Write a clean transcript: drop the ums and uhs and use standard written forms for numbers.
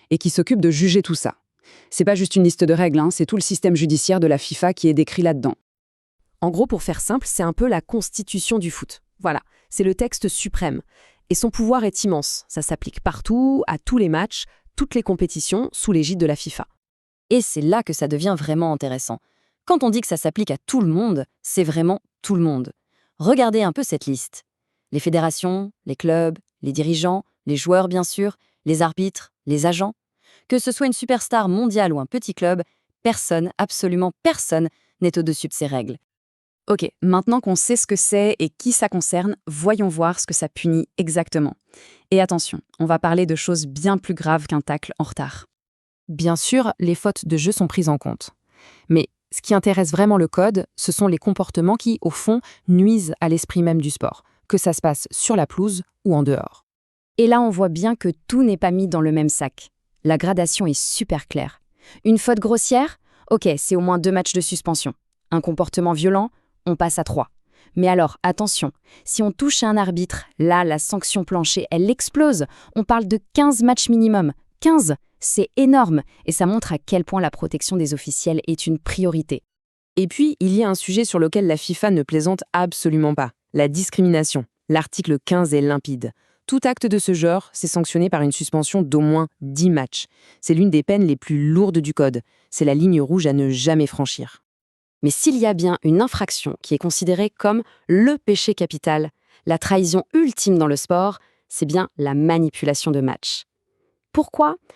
et qui s'occupe de juger tout ça. C'est pas juste une liste de règles, c'est tout le système judiciaire de la FIFA qui est décrit là-dedans. En gros, pour faire simple, c'est un peu la constitution du foot. Voilà, c'est le texte suprême. Et son pouvoir est immense. Ça s'applique partout, à tous les matchs, toutes les compétitions, sous l'égide de la FIFA. Et c'est là que ça devient vraiment intéressant. Quand on dit que ça s'applique à tout le monde, c'est vraiment tout le monde. Regardez un peu cette liste. Les fédérations, les clubs, les dirigeants, les joueurs bien sûr, les arbitres, les agents. Que ce soit une superstar mondiale ou un petit club, personne, absolument personne, n'est au-dessus de ces règles. Ok, maintenant qu'on sait ce que c'est et qui ça concerne, voyons voir ce que ça punit exactement. Et attention, on va parler de choses bien plus graves qu'un tacle en retard. Bien sûr, les fautes de jeu sont prises en compte. Mais ce qui intéresse vraiment le code, ce sont les comportements qui, au fond, nuisent à l'esprit même du sport, que ça se passe sur la pelouse ou en dehors. Et là, on voit bien que tout n'est pas mis dans le même sac. La gradation est super claire. Une faute grossière? Ok, c'est au moins 2 matchs de suspension. Un comportement violent? On passe à 3. Mais alors, attention, si on touche à un arbitre, là, la sanction planchée, elle explose. On parle de 15 matchs minimum. 15, c'est énorme, et ça montre à quel point la protection des officiels est une priorité. Et puis, il y a un sujet sur lequel la FIFA ne plaisante absolument pas, la discrimination. L'article 15 est limpide. Tout acte de ce genre, c'est sanctionné par une suspension d'au moins 10 matchs. C'est l'une des peines les plus lourdes du code. C'est la ligne rouge à ne jamais franchir. Mais s'il y a bien une infraction qui est considérée comme le péché capital, la trahison ultime dans le sport, c'est bien la manipulation de match. Pourquoi ?